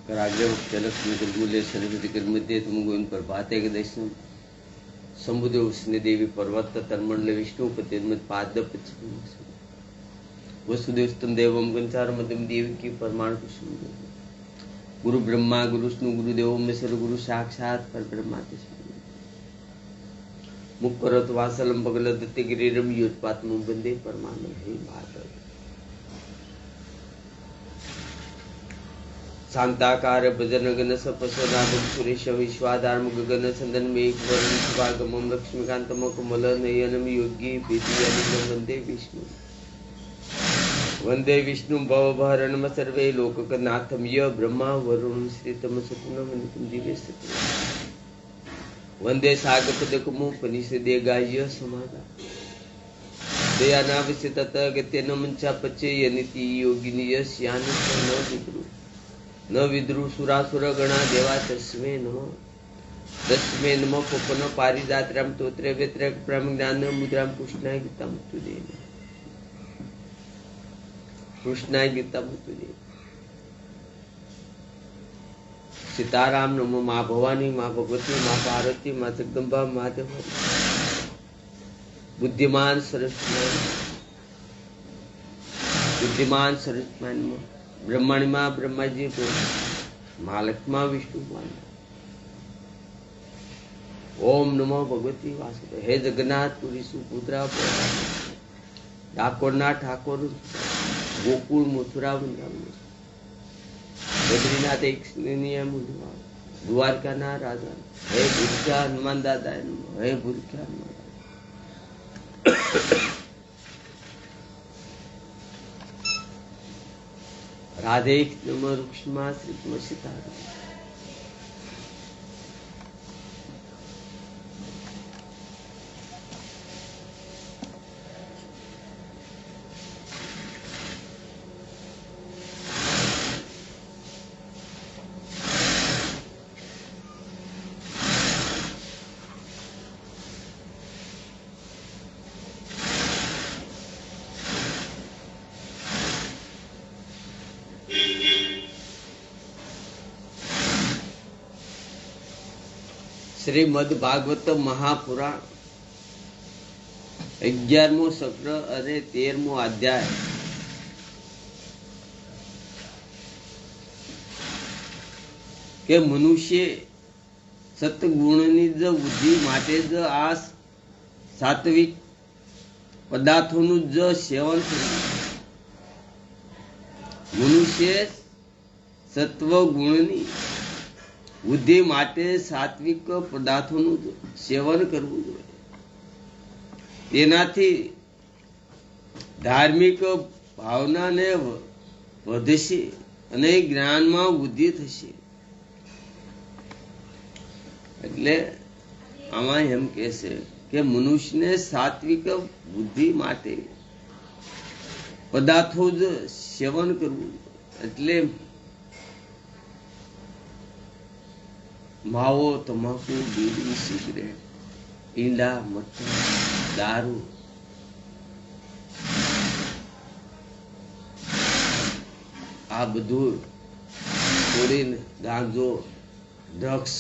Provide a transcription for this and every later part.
कराग्रमूल्य सरस्वती गोविंद प्रभाते के दर्शन समुद्र उसने देवी पर्वत तन्मंडल विष्णु पतिमत पाद वसुदेव स्तम देवम गंचार मध्यम देवी की परमाणु कुसुम गुरु ब्रह्मा गुरु विष्णु गुरुदेव महेश्वर गुरु साक्षात पर ब्रह्मा मुख करत वासलम पगल दत्ते गिरिरम योत्पात्म बंदे परमानंद हे माधव शांताकार भजन गण सपसनादम सुरेश विश्वाधार्म गगन चंदन मेघ वरुण शुभागमम लक्ष्मीकांतम कमल नयनम योगी विद्यानिलम वंदे विष्णु भवभरणम सर्वे लोकनाथम य ब्रह्मा वरुण श्रीतम सतनम निकुम दिव्य वंदे सागपदकुमो पनिषदे गाय समादा दयानावश्य तत गत्यन मंचा पचे यनिति योगिनी यस्यान न विद्रु न विद्रु सुरासुर गणा देवा तस्मे नमः कोपन पारिजात्राम तोत्रे वेत्र प्रम ज्ञान मुद्राम कृष्णाय गीता मुक्तुदे कृष्णाय गीता मुक्तुदे सीताराम नमो माँ भवानी माँ भगवती माँ पार्वती माँ जगदम्बा माँ देवी बुद्धिमान सरस्वती ब्रह्मणि माँ ब्रह्मा जी माँ लक्ष्मा विष्णु ओम नमो भगवती वासुदेव हे जगन्नाथ पुरी सुपुत्रा ठाकुरना ठाकुर गोकुल मथुरा वृंदावन बद्रीनाथ एक द्वारका ना राजा हे बुरख्या हनुमान दादा हे बुरख्या हनुमान राधे नम रुक्ष्मा श्री सीताराम श्रीमद भागवत महापुराण 11मो सत्र અને 13મો અધ્યાય કે મનુષ્ય સત્ગુણની જ વૃદ્ધિ માટે જ આ સાત્વિક પદાર્થોનું જ સેવન કરવું મનુષ્ય સત્વગુણની बुद्धि माटे सात्विक पदार्थों सेवन करवू जोईए तेनाथी धार्मिक भावना ने वधशे अने ज्ञान में वृद्धि थशे एटले आमां एम कहेशे के मनुष्य ने सात्विक बुद्धि माटे पदार्थों सेवन करवू एटले मावो तमाकू बीड़ी सिगरेट ईंडा मट्ठा दारू आ बधु छोड़ीने गांजो ड्रग्स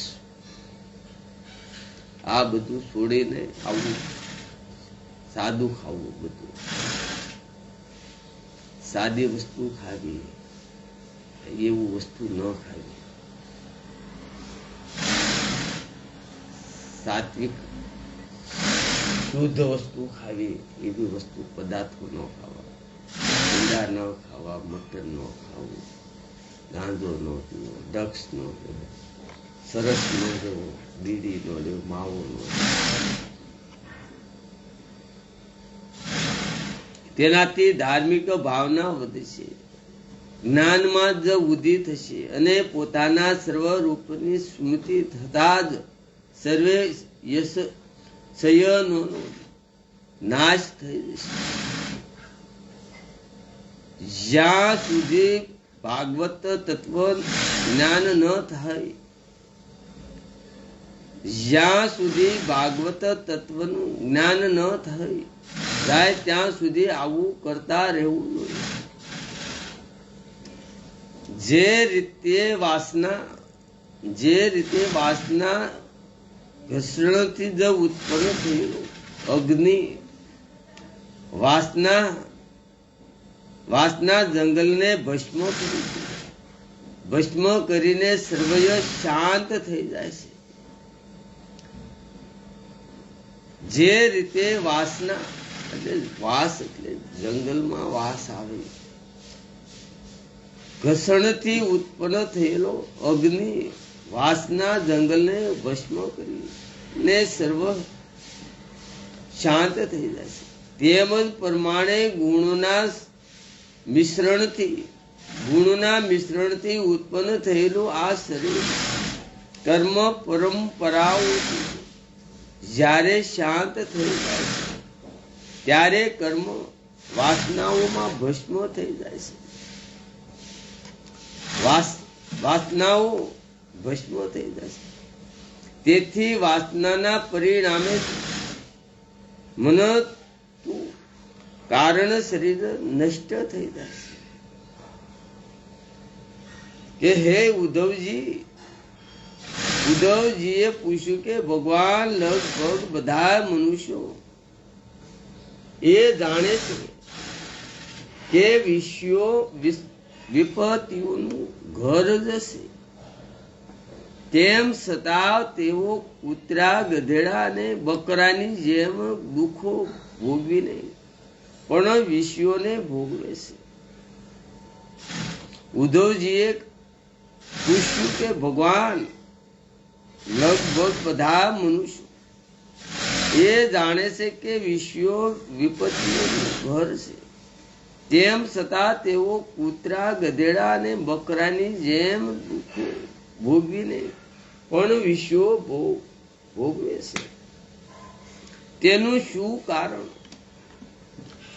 आ बधु छोड़ीने आवू सादू खावू बधु सादी वस्तु खावी एवं वस्तु न खावी सात्विक शुद्ध वस्तु खावी एवी वस्तु पदार्थों न खावा ईंडा न खावा मटन न खावू गांजो न पीवो ड्रग्स न पीवो सरस न लेवो बीड़ी न लेवो मावो न तेनाथी धार्मिक भावना वधशे ज्ञान में ज वृद्धि थशे अने पोताना सर्वरूपनी स्मृति थता ज सर्वे यश शयनो नाश थई ज्यां सुधी भागवत तत्व ज्ञान न थाय ज्यां सुधी भागवत तत्व ज्ञान न थाय ત્યાં સુધી આવું કરતા રહેવું જોઈએ। જે રીતે વાસના ઘર્ષણથી જ ઉત્પન્ન થયેલું અગ્નિ વાસના જંગલને ભસ્મ કરી છે. ભસ્મ કરીને સર્વય શાંત થઈ જાય છે. જે રીતે વાસના એટલે વાસ એટલે જંગલમાં વાસ આવે, ઘર્ષણથી ઉત્પન્ન થયેલો અગ્નિ વાસના જંગલને ભસ્મ કરી ને સર્વ શાંત થઈ જાય છે. તેમજ પ્રમાણે ગુણોના મિશ્રણથી ઉત્પન્ન થયેલું આ શરીર કર્મ પરંપરાઓથી જ્યારે શાંત થઈ જાય છે ત્યારે કર્મ વાસનાઓમાં ભસ્મ થઈ જાય છે. વાસનાઓ ભસ્મ થઈ જાય છે. તેથી વાસનાના પરિણામે મનતું કારણ શરીર નષ્ટ થઈ જાય છે. કે હે ઉદ્ધવજીએ પૂછ્યું કે ભગવાન લગભગ બધા મનુષ્યો એ જાણે છે કે વિપત્તિઓનું ઘર જશે, તેમ છતાં તેઓ કૂતરા, ગધેડા અને બકરાની જેમ દુઃખો ભોગવીને પણ વિષયોને ભોગવે છે. ઉદ્ધવજીએ પૂછ્યું કે ભગવાન લગભગ બધા મનુષ્યો એ જાણે છે કે વિષયો વિપત્તિઓનું ઘર છે, તેમ છતાં તેઓ કૂતરા, ગધેડા અને બકરાની જેમ દુઃખો ભોગવીને પણ વિષયો ભોગવે છે. તેનું શું કારણ?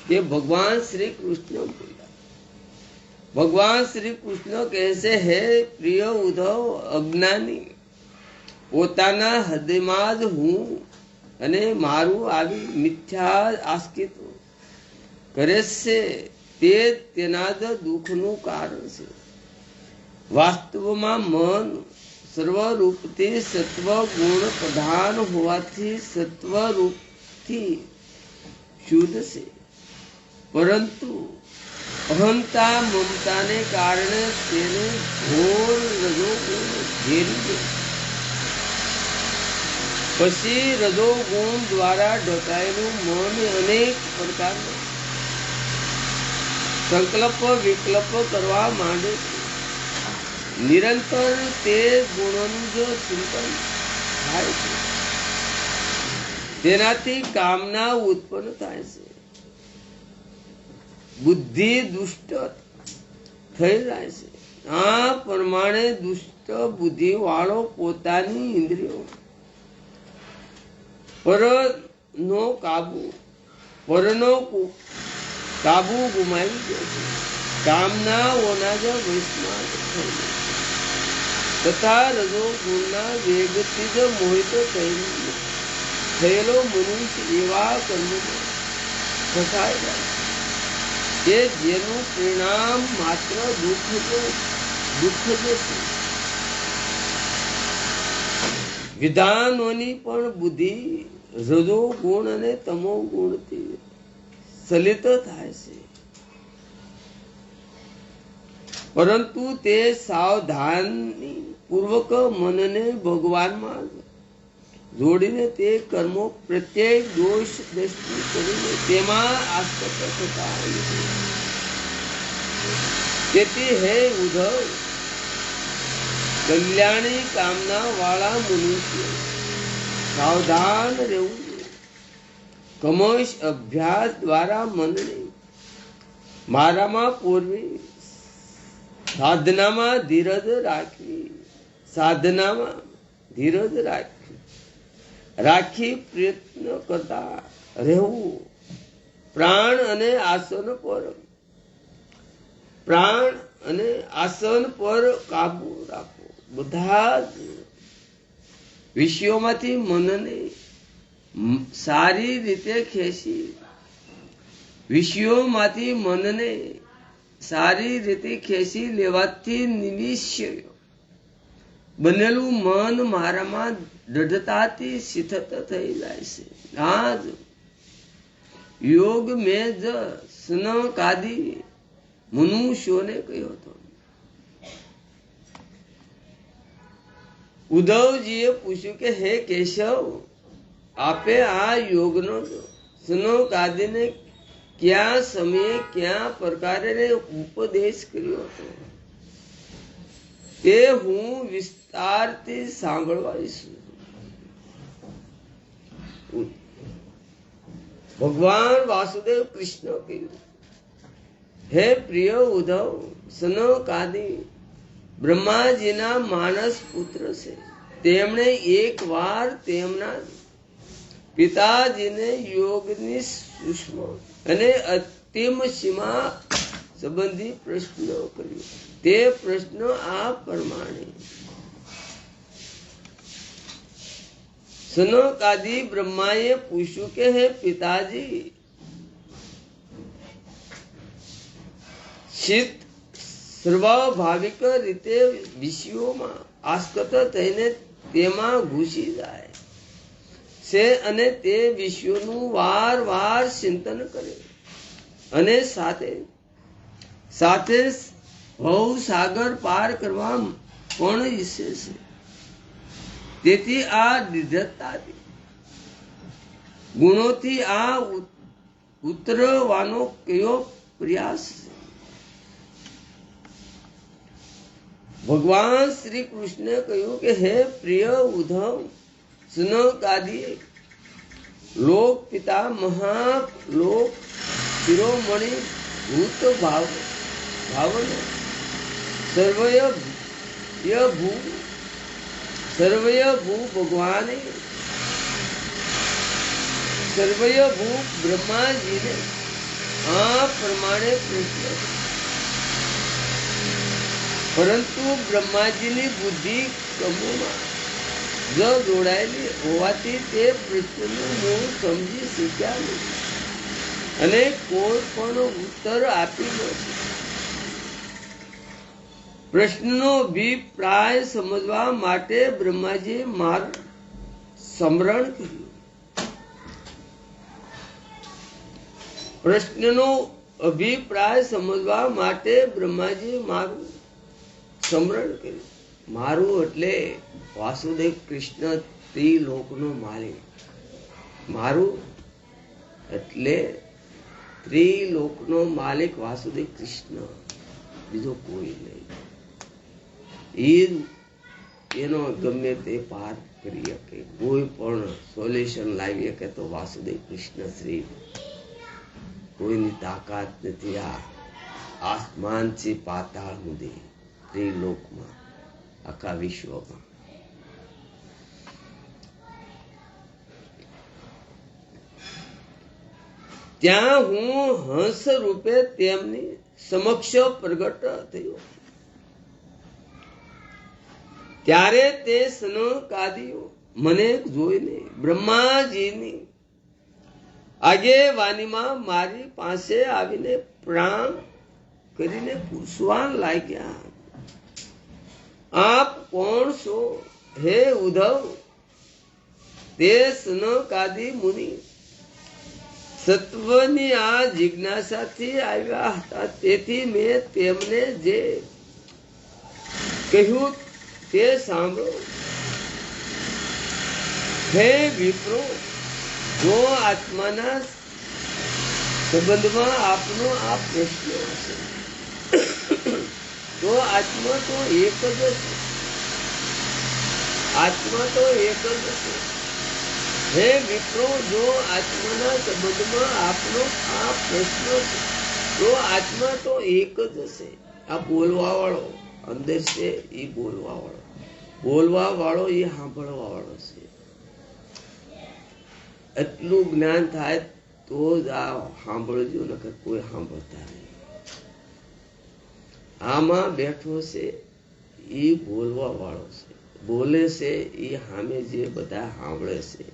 કે ભગવાન શ્રી કૃષ્ણ બોલ્યા. ભગવાન શ્રી કૃષ્ણ કહે છે, હે પ્રિય ઉદ્ધવ, અજ્ઞાની પોતાના હૃદયમાં જ હું અને મારું આવી મિથ્યા આસ્કિત કરે છે, તે તેના જ દુઃખનું કારણ છે. વાસ્તવમાં મન સર્વરૂપથી સત્વ ગુણ પ્રધાન હોવાથી સત્વરૂપથી શુદ્ધ છે, પરંતુ અહંતા મમતાને કારણે તેને ઘોર રજોગુણ ઘેરી દે. પછી રજોગુણ દ્વારા ઢકાયેલું મન અનેક પ્રકારના સંકલ્પ વિકલ્પ કરવા માંડે છે. નિરંતર તે ગુણોનું જ ચિંતન થાય છે. તેનાથી કામના ઉત્પન્ન થાય છે. બુદ્ધિ દુષ્ટ થઈ જાય છે. આ પ્રમાણે દુષ્ટ બુદ્ધિ વાળો પોતાની ઇન્દ્રિયો પરનો કાબુ ગુમાવી દે છે. કામનાઓના જ વશમાં થઈ જાય તથા રજોગુણના વેગથી જ મોહિત થયેલો મનુષ્ય એવા કર્મોમાં ફસાઈ જાય કે જેનું પરિણામ માત્ર દુઃખ જ છે. વિધાનોની પણ બુદ્ધિ રજો ગુણ અને તમો ગુણથી સલિત થાય છે, પરંતુ તે સાવધાની પૂર્વક મનને ભગવાનમાં જોડીને તે કર્મો પ્રત્યે દોષ દ્રષ્ટિ કરીને તેમાં આસક્ત થતા હોય છે. તેથી હે ઉદ્ધવ, કલ્યાણી કામના વાળા મનુષ્ય સાવધાન રહેવું જોઈએ. કમશ અભ્યાસ દ્વારા મનને મારામાં પૂરવી, સાધનામાં ધીરજ રાખી પ્રયત્ન કરતા રહેવું. પ્રાણ અને આસન પર કાબુ રાખવો. બધા જ વિષયોમાંથી મનને સારી રીતે ખેંચી વિષયોમાંથી મનને સારી રીતે ખેંચી લેવાથી નિવિષ્ય બનેલું મન મારામાં દૃઢતાથી શિથિત થઈ જાય છે. આજ યોગ મેં જ સનકાદિ મનુષ્યોને કહ્યો હતો. ઉદ્ધવજીએ પૂછ્યું કે હે કેશવ, આપે આ યોગનો સનકાદિને ક્યાં સમયે ક્યાં પ્રકારે ઉપદેશ કર્યો હતો તે હું વિસ્તારથી સાંભળવા ઈચ્છું. ભગવાન વાસુદેવ કૃષ્ણ કહ્યું, હે પ્રિય ઉદ્ધવ, સનકાદિ બ્રહ્માજીના માનસ પુત્ર છે. તેમણે એક વાર તેમના પિતાજીને યોગની સૂક્ષ્મ અને અંતિમ સીમા સંબંધી પ્રશ્ન કર્યો. તે પ્રશ્ન આ પ્રમાણે: સનકાદિ બ્રહ્માએ પૂછ્યું કે હે પિતાજી, ચિત્ત સ્વાભાવિક રીતે વિષયોમાં આસક્ત થઈને તેમાં ઘૂસી જાય છે અને તે વિષયોનું વારવાર ચિંતન કરે અને સાથે સાથે ભવસાગર પાર કરવા પણ ઈચ્છે છે. તેથી આ નિડરતાથી ગુણોથી આ ઉતરવાનો કયો પ્રયાસ છે? ભગવાન શ્રી કૃષ્ણે કહ્યું કે હે પ્રિય ઉદ્ધવ, સનકાદિ લોક પિતા મહાલોક શિરોમણિ ભૂત ભાવન સર્વય ભૂ ભગવાને સર્વય ભૂ બ્રહ્માજીને આ પ્રમાણે પ્રશ્ન, પરંતુ બ્રહ્માજીની બુદ્ધિ કમોમાં જ જોડાયેલી હોવાથી તે પ્રશ્નનું મૂળ સમજી શક્યા નથી અને કોઈ પણ ઉત્તર આપી નથી. પ્રશ્નનો અભિપ્રાય સમજવા માટે બ્રહ્માજીએ મારું સ્મરણ કર્યું. પ્રશ્નનો અભિપ્રાય સમજવા માટે બ્રહ્માજીએ મારું સ્મરણ કર્યું. મારું એટલે વાસુદેવ કૃષ્ણ ત્રિલોકનો માલિક. મારું એટલે ત્રિલોકનો માલિક વાસુદેવ કૃષ્ણ, બીજો કોઈ નહીં. એનો ગમે તે પાર કરી શકે, કોઈ પણ સોલ્યુશન લાવી શકે તો વાસુદેવ કૃષ્ણ શ્રી. કોઈની તાકાત નથી. આ આસમાનથી પાતાળ સુધી ત્રિલોકમાં, આખા વિશ્વમાં. ત્યાં હું હંસ રૂપે તેમની સમક્ષ પ્રગટ થયો. ત્યારે તે સનકાદિઓ મને જોઈને બ્રહ્માજીની આગેવાનીમાં મારી પાસે આવીને પ્રણામ કરીને પૂછવા લાગ્યા, આપ કોણ છો હે ઉદ્ધવ? તે સનકાદિ મુનિ સત્વની આ જિજ્ઞાસાથી આવ્યા હતા. તેથી મેં તેમને જે કહ્યું તે સાંભળો. હે વિપ્રો, જો આત્માના સંબંધમાં આપનો આ પ્રશ્ન હશે તો આત્મા તો એક જ છે. આત્મા તો એક જ છે. હે વિપ્રો, જો આત્માના સંબંધમાં આપનો આ પ્રશ્ન છે તો આત્મા તો એક જ છે. આ બોલવા વાળો અંદર છે, એ બોલવા વાળો, બોલવા વાળો એ સાંભળવા વાળો છે. એટલું જ્ઞાન થાય તો જ આ સાંભળજો, નકર કોઈ સાંભળતા નહીં. આમાં બેઠો છે એ બોલવા વાળો છે, બોલે છે એ સામે જે બધા સાંભળે છે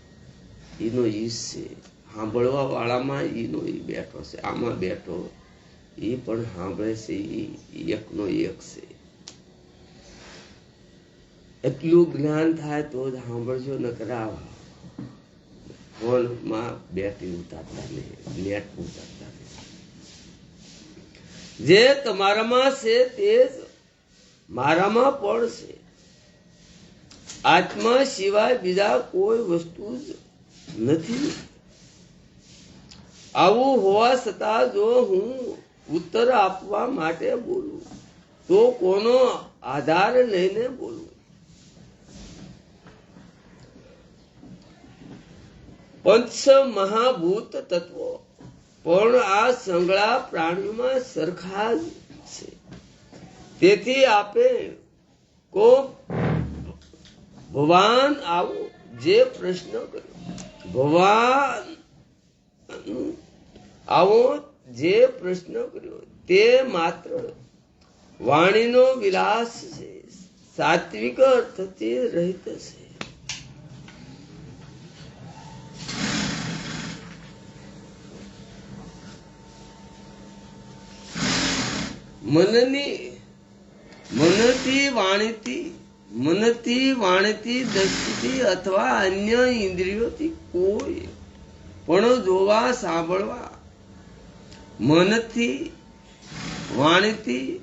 એનો ઈશ છે. સાંભળવા વાળામાં એનો ઈ બેઠો છે. આમાં બેઠો એ પણ સાંભળે છે. એ એકનો એક છે. એટલું જ્ઞાન થાય તો જ સાંભળજો. ન કરાવા ફોનમાં બેટરી ઉતારતા નહીં, નેટ ઉતારતા નહીં. જે તમારામાં છે તે જ મારામાં પણ છે. આત્મા સિવાય બીજા કોઈ વસ્તુ જ નથી. આવું હોવા છતાં જો હું ઉત્તર આપવા માટે બોલું તો કોનો આધાર લઈને બોલું? પંચ મહાભૂત તત્વો પણ આ સંગળા પ્રાણીઓમાં સરખા જ છે. તેથી આપે કો ભગવાન આવો જે પ્રશ્ન કર્યો, ભગવાન આવો જે પ્રશ્ન કર્યો તે માત્ર વાણીનો વિલાસ છે, સાત્વિક અર્થથી રહિત છે. મનથી વાણીથી દ્રષ્ટિથી અથવા અન્ય ઇન્દ્રિયોથી કોઈ પણ જોવા સાંભળવા, મનથી વાણીથી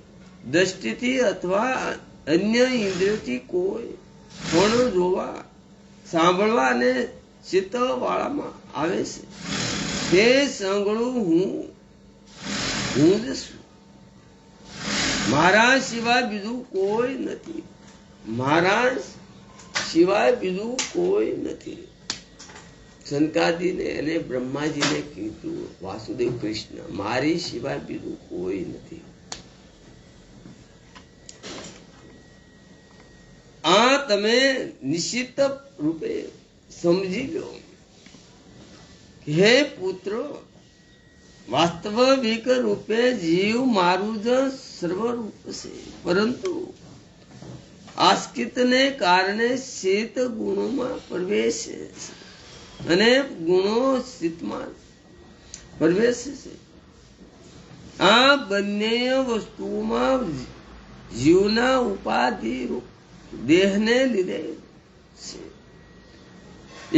દ્રષ્ટિથી અથવા અન્ય ઇન્દ્રિયોથી કોઈ પણ જોવા સાંભળવા અને ચિત્ત વાળામાં આવે છે તે સંગળું હું જ છું. મારા સિવાય બીજું કોઈ નથી. મારા સિવાય બીજું કોઈ નથી. શંકાદીને અને બ્રહ્માજીને કીધું, વાસુદેવ કૃષ્ણ, મારી સિવાય બીજું કોઈ નથી. આ તમે નિશ્ચિત રૂપે સમજી લો. હે પુત્ર, વાસ્તવિક રૂપે જીવ મારું જ સર્વરૂપ છે, પરંતુ આસ્કિતને કારણે શીત ગુણોમાં પ્રવેશે છે અને ગુણો શીતમાં પ્રવેશે છે. આ બંને વસ્તુઓમાં જીવના ઉપાધિ રૂપ દેહને લીધે છે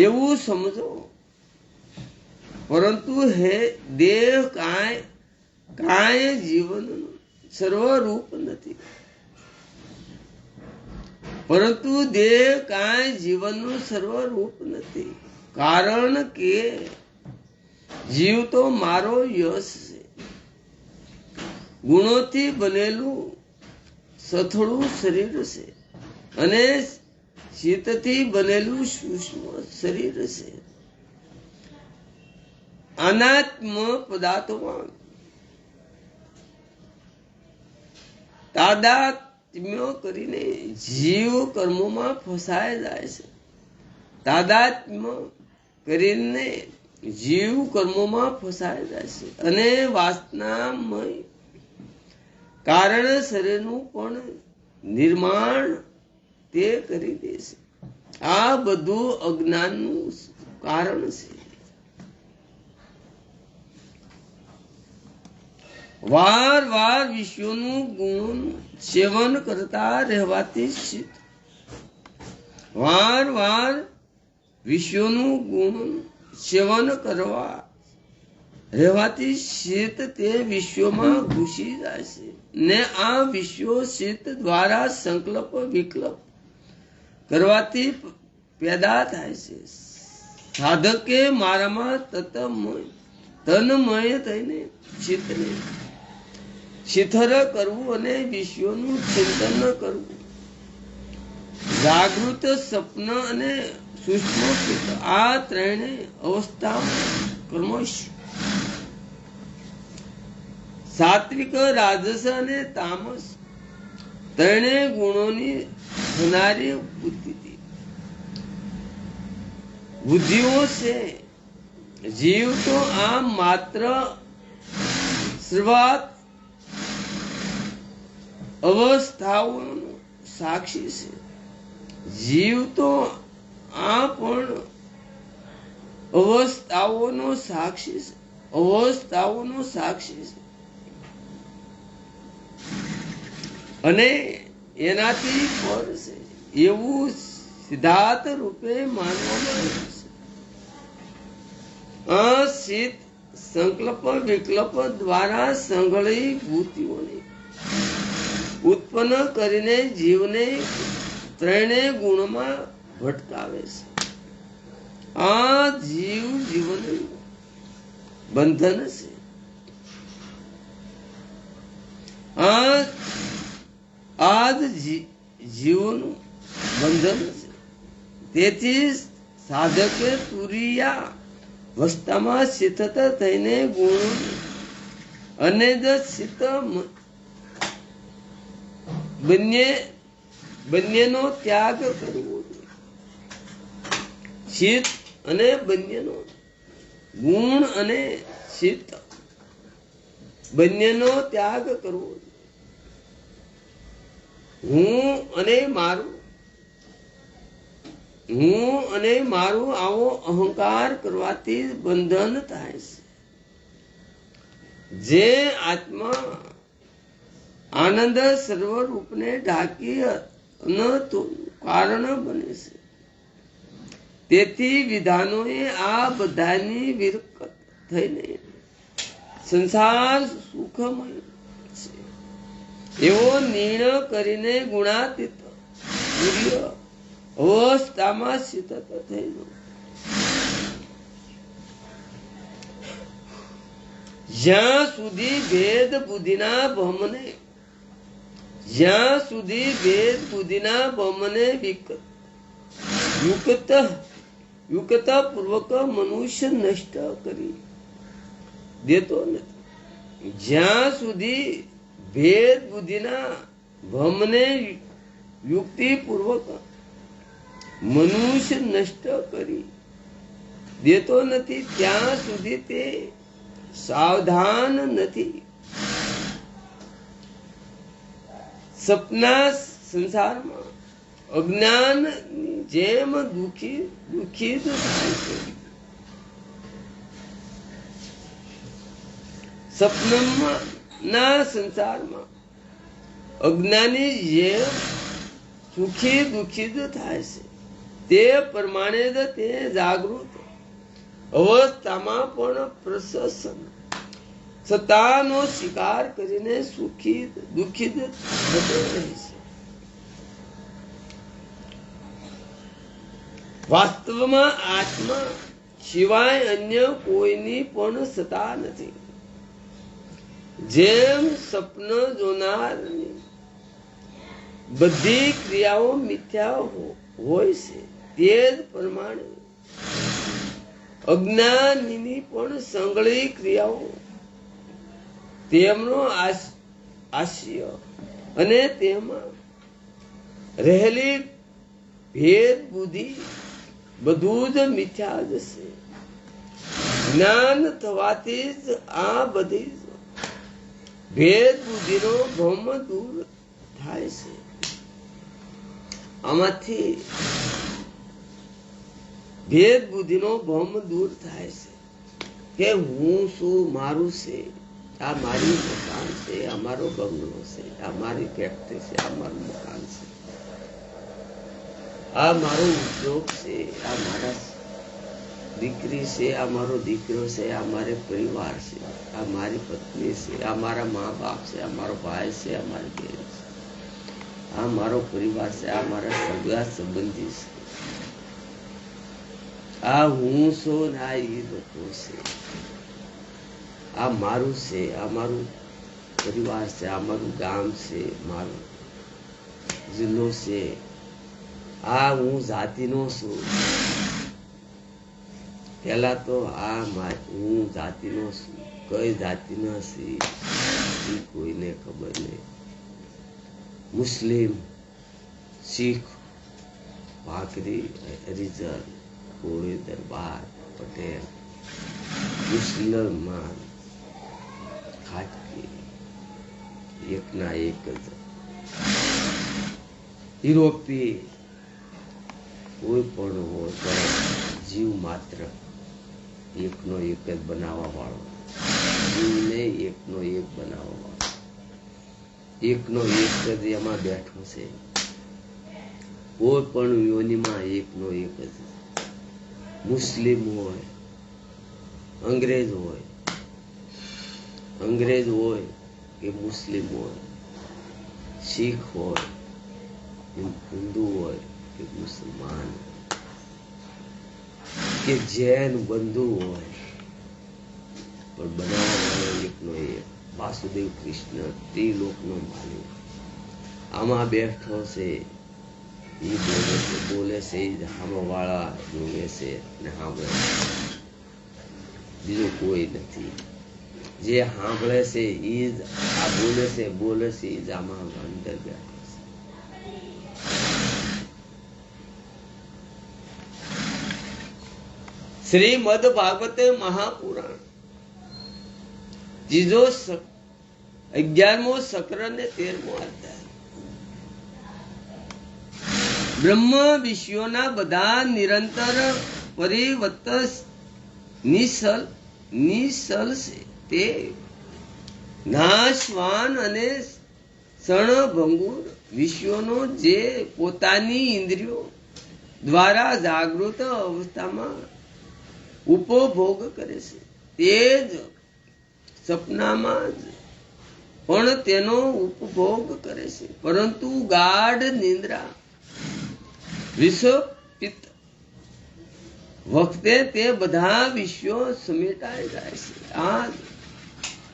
એવું સમજો. પરંતુ હે દેહ કાંઈ જીવનનું સર્વરૂપ નથી. પરંતુ દેહ કાંઈ જીવનનું સર્વરૂપ નથી, કારણ કે જીવ તો મારો યશ છે. ગુણોથી બનેલું સથળું શરીર છે અને શીતથી બનેલું સૂક્ષ્મ શરીર છે. અનાત્મ પદાર્થોમાં તાદાત્મ્ય કરીને જીવ કર્મોમાં ફસાઈ જાય છે. તાદાત્મ્ય કરીને જીવ કર્મોમાં ફસાઈ જાય છે અને વાસનામય કારણ શરીરનું પણ નિર્માણ તે કરી દે છે. આ બધું અજ્ઞાનનું કારણ છે. વાર વાર વિશ્વનું ગુણ સેવન કરતા રહેવાથી શીત, વાર વાર વિશ્વનું ગુણ સેવન કરવા રહેવાથી શીત તે વિશ્વમાં ઘૂસી જાય છે ને આ વિશ્વ શીત દ્વારા સંકલ્પ વિકલ્પ કરવાથી પેદા થાય છે. સાધકે મારામાં તન્મય થઈને ચિત્તને શિથર કરવું અને વિશ્વનું ચિંતન કરવું, જાગૃત, સ્વપ્ન અને સૂક્ષ્મ આ ત્રણેય અવસ્થા કર્મશ, સાત્વિક, રાજસ અને તામસ ત્રણેય ગુણોની થનારી બુદ્ધિઓ છે. જીવ તો આ માત્ર શરૂઆત અવસ્થાઓનો સાક્ષી છે. જીવ તો આ પણ અવસ્થાઓનો સાક્ષી છે. અવસ્થાઓનો સાક્ષી છે. અને એનાથી પર છે એવું સિદ્ધાર્થ રૂપે માનવામાં આવ્યું છે. અસિદ્ધ સંકલ્પ વિકલ્પ દ્વારા સંઘળી ભૂતિઓને ઉત્પન્ન કરીને જીવને ત્રણેય ગુણમાં ભટકાવે છે. આ જીવન બંધન છે. આ જીવનું બંધન છે. તેથી સાધકે તુરિયા અવસ્થામાં સ્થિત થઈને ગુણ અને ચિત્ત બંનેનો ત્યાગ કરવો. ચિત્ત અને બંનેનો ગુણ અને ચિત્ત બંનેનો ત્યાગ કરવો. હું અને મારું આવો અહંકાર કરવાથી બંધન થાય છે. જે આત્મા આનંદ સર્વરૂપને ઢાંકી કારણ બને છે. તેથી વિધાનોએ આ બધાની વિરકત થઈને સંસાર સુખમય છે એવો નિર્ણય કરીને ગુણાતીત અવસ્થામાં સ્થિત થયેલો. જ્યાં સુધી ભેદ બુદ્ધિના ભમને યુક્ત પૂર્વક મનુષ્ય નષ્ટ કરી દેતો નથી. જ્યાં સુધી ભેદ બુદ્ધિના ભમને યુક્તિ પૂર્વક મનુષ્ય નષ્ટ કરી દેતો નથી ત્યાં સુધી તે સાવધાન નથી. સપના સંસારમાં અજ્ઞાન જેમ દુઃખી થાય છે. સપના સંસારમાં અજ્ઞાની જેમ સુખી દુઃખી થાય છે તે પ્રમાણે તે જાગૃત અવસ્થામાં પણ પ્રસન્ન સત્તાનો સ્વીકાર કરીને સુખી દુઃખી થતો રહે છે. વાસ્તવમાં આત્મા સિવાય અન્ય કોઈની પણ સત્તા નથી. જેમ સ્વપ્ન જોનારની બધી ક્રિયાઓ મિથ્યા હોય છે તે જ પ્રમાણે અજ્ઞાનીની પણ સંગળી ક્રિયાઓ તેમનો આશય અને તેમાં રહેલી ભેદ બુદ્ધિ બધું જ મિથ્યા જ છે. જ્ઞાન થવાથી જ આ બધી ભેદ બુદ્ધિનો ભ્રમ દૂર થાય છે. આમાંથી ભેદ બુદ્ધિનો ભ્રમ દૂર થાય છે કે હું શું, મારું છે, આ મારી મકાન છે, આ મારો બંગલો છે, આ મારી ફેક્ટરી છે, આ મારું મકાન છે, આ મારો ઉદ્યોગ છે, આ મારા દીકરી છે, આ મારો દીકરો છે, આ મારે પરિવાર છે, આ મારી પત્ની છે, આ મારા મા બાપ છે, આ મારો ભાઈ છે, આ મારી બહેન છે, આ મારો પરિવાર છે, આ મારા સગા સંબંધી છે, આ હું છું ને આ એ લોકો છે, આ મારું છે, આ મારું પરિવાર છે, આ મારું ગામ છે, મારો જિલ્લો છે, આ હું જાતિનો છું. પેલા તો હું જાતિનો છું, કઈ જાતિના છે એ કોઈને ખબર નહીં. મુસ્લિમ, શીખ, ભાખરી, હરિજન, કોળી, દરબાર, પટેલ, મુસલમાન, ખાટકી, એકના એક જ. યુરોપી, કોઈ પણ હોય જીવ માત્ર એકનો એક જ બનાવવા વાળો, જીવને એકનો એક બનાવવા વાળો. એકનો એક જ એમાં બેઠો છે. કોઈ પણ યોનિમાં એકનો એક જ. મુસ્લિમ હોય, અંગ્રેજ હોય કે મુસ્લિમ હોય, શીખ હોય, હિન્દુ હોય કે મુસલમાન કે જૈન બંધુ હોય, પણ બનાવવાનો એકનો એક વાસુદેવ કૃષ્ણ ત્રિલોકનો માલિક આમાં બેઠો છે. એ બોલે છે સામેવાળા જોવે છે ને સાંભળે છે. બીજું કોઈ નથી. જે સાંભળે છે એ જ આ બોલે છે એ જ આમાં અંદર બેઠો છે. શ્રીમદ ભાગવતે મહાપુરાણ ત્રીજો 11મો સક્ર ને 13મો અધ્યાય. બ્રહ્મ વિશ્વના બધા નિરંતર પરિવર્તન નિસલ છે. તે નાશવાન અને ક્ષણભંગુર વિશ્વનો જે પોતાની ઇન્દ્રિયો દ્વારા જાગૃત અવસ્થામાં ઉપભોગ કરે છે, તે જ સપનામાં જ પણ તેનો ઉપભોગ કરે છે. પરંતુ ગાઢ નિંદ્રા વિષપિત વખતે તે બધા વિશ્વો સમેટાઈ જાય છે. આ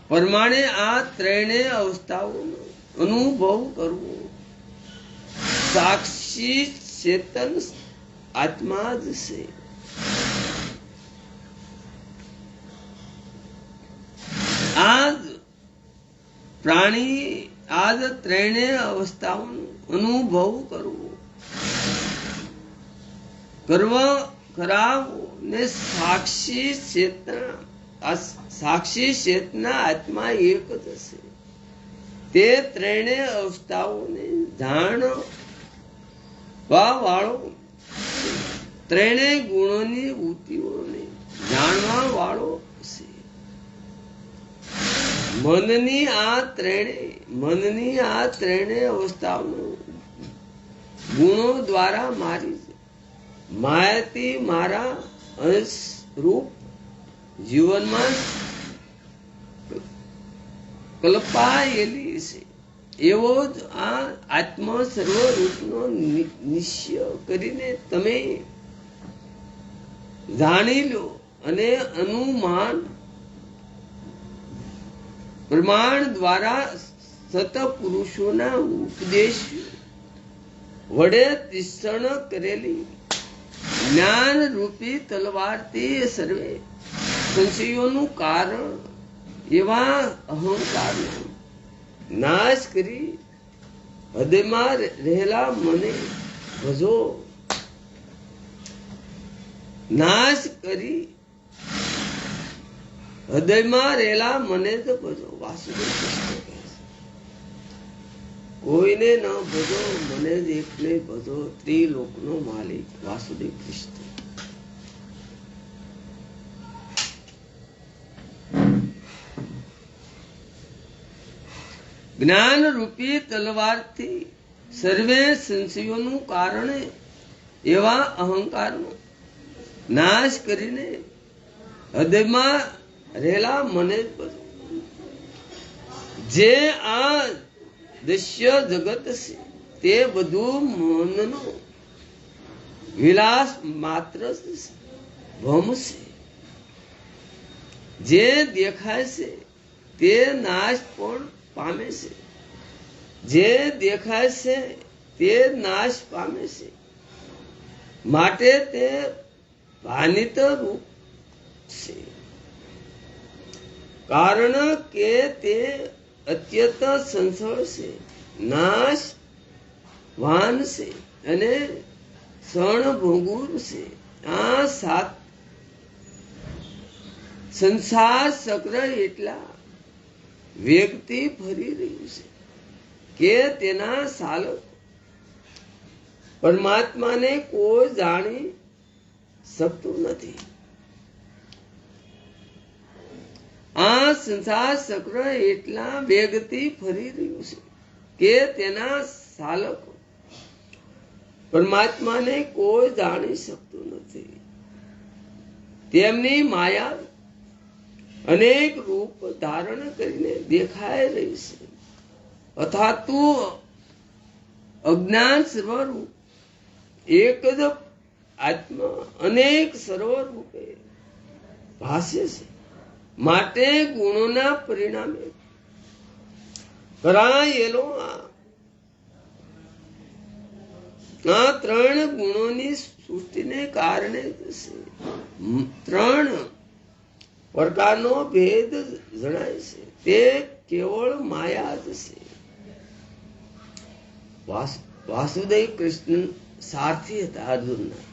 પ્રમાણે આ ત્રણેય અવસ્થાઓનો અનુભવ કરવો સાક્ષી ચેતન આત્મા જ છે. આજ પ્રાણી આજ ત્રણેય અવસ્થાઓનો અનુભવ કરાવો ને સાક્ષી ચેતના આત્મા એક જ છે. તે ત્રણેય અવસ્થાઓને જાણવા વાળો, ત્રણેય ગુણોની વૃત્તિઓને જાણવા વાળો છે. મનની આ ત્રણેય અવસ્થાઓનો ગુણો દ્વારા માયાથી મારા અંશરૂપ જીવનમાં કલ્પાયેલી છે. એવો જ આ આત્મ સર્વરૂપનો નિશ્ચય કરીને તમે જાણી લો અને અનુમાન પ્રમાણ દ્વારા સતપુરુષોના ઉપદેશ વડે તીક્ષ્ણ કરેલી જ્ઞાન રૂપી તલવારથી સર્વે સંશયોનું કારણ એવા અહંકારનો નાશ કરી હૃદયમાં રહેલા મને ભજો. નાશ કરી હૃદયમાં રહેલા મને જ ભજો. વાસુદેવ કૃષ્ણ કહે છે, કોઈને ન ભજો, મને જ એકને ભજો. ત્રિલોકનો માલિક વાસુદેવ કૃષ્ણ. જ્ઞાન રૂપી તલવારથી સર્વે સંશયોનું કારણ એવા અહંકારનો નાશ કરીને હૃદયમાં રહેલા મને જ ભજો. જે આ દૃશ્ય જગત છે તે બધું મનનો વિલાસ માત્ર ભ્રમ છે. જે દેખાય છે તે નાશ પણ પામે છે. જે દેખાય છે તે નાશ પામે છે. માટે તે ભાનિત રૂપ છે. કારણ કે તે અત્યંત સંસળ છે, નાશવાન છે અને ક્ષણભંગુર છે. આ સાત સંસાર ચક્ર એટલા વેગથી ફરી રહ્યું છે કે તેના ચાલક પરમાત્માને કોઈ જાણી શકતું નથી. આ સંસાર ચક્ર એટલા વેગથી ફરી રહ્યું છે કે તેના સાલકો પરમાત્માને કોઈ જાણી શકતું નથી. તેમની માયા અનેક રૂપ ધારણ કરીને દેખાઈ રહી છે. અથાતું અજ્ઞાન સ્વરૂપ એક જ આત્મા અનેક સર્વરૂપે ભાષ્ય છે. માટે ગુણોના પરિણામે કરાયેલો આ ત્રણ ગુણોની સૃષ્ટિને કારણે ત્રણ પ્રકારનો ભેદ જણાય છે. તે કેવળ માયા જ છે. વાસુદેવ કૃષ્ણ સારથી હતા અર્જુનના,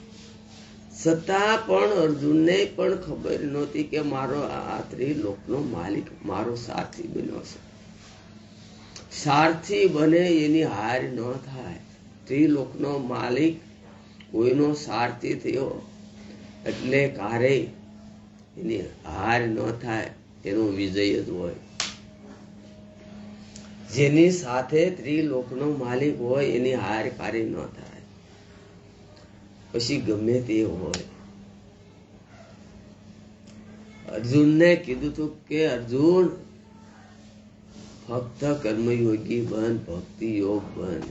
છતાં પણ અર્જુનને પણ ખબર નહોતી કે મારો આ ત્રિલોકનો માલિક મારો સારથી બન્યો છે. સારથી બને એની હાર ન થાય. ત્રિલોકનો માલિક કોઈનો સારથી થયો એટલે ક્યારેય એની હાર ન થાય, એનો વિજય જ હોય. જેની સાથે ત્રિલોકનો માલિક હોય એની હાર કાર્ય ન થાય, પછી ગમે તે હોય. અર્જુનને કીધું હતું કે અર્જુન ફક્ત કર્મયોગી બન, ભક્તિ યોગ બન.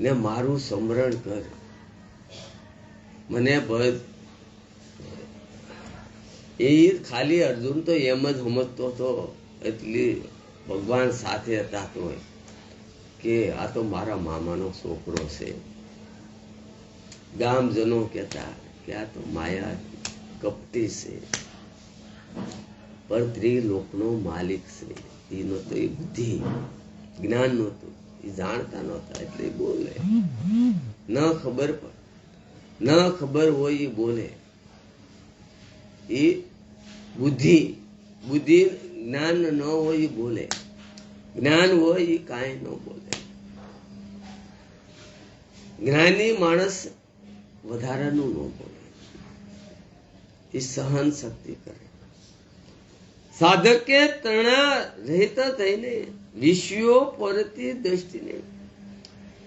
ને મારું સ્મરણ કર. મને એ ખાલી અર્જુન તો એમ જ સમજતો હતો, એટલી ભગવાન સાથે હતા તો કે આ તો મારા મામાનો છોકરો છે. ગામજનો કહેતા કે આ તો માયા કપટી છે, પણ ત્રિલોકનો માલિક છે. એનો તો એ બુદ્ધિ જ્ઞાન નહોતું, એ જાણતા નહોતા એટલે બોલે. ન ખબર હોય એ બોલે. એ બુદ્ધિ જ્ઞાન ન હોય એ બોલે, જ્ઞાન હોય એ કાંઈ ન બોલે. જ્ઞાની માણસ વધારાનું ન બોલે, એ સહન શક્તિ કરે. સાધકે તણા રહિત થઈને વિષયો પરથી દ્રષ્ટિને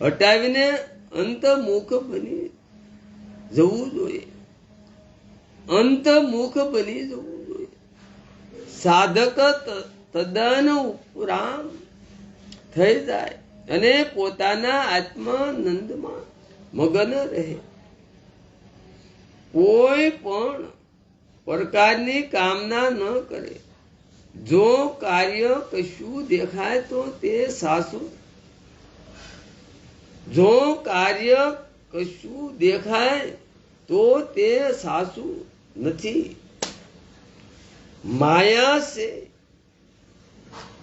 હટાવીને અંતર્મુખ બની જવું જોઈએ. અંતર્મુખ બની જવું જોઈએ. સાધક તદ્દન ઉપરામ થઈ જાય અને પોતાના આત્માનંદમાં મગન રહે. કોઈ પણ પ્રકારની કામના ન કરે. જો કાર્ય કશું દેખાય તો તે સાચું, જો કાર્ય કશું દેખાય તો તે સાચું નથી, માયા છે.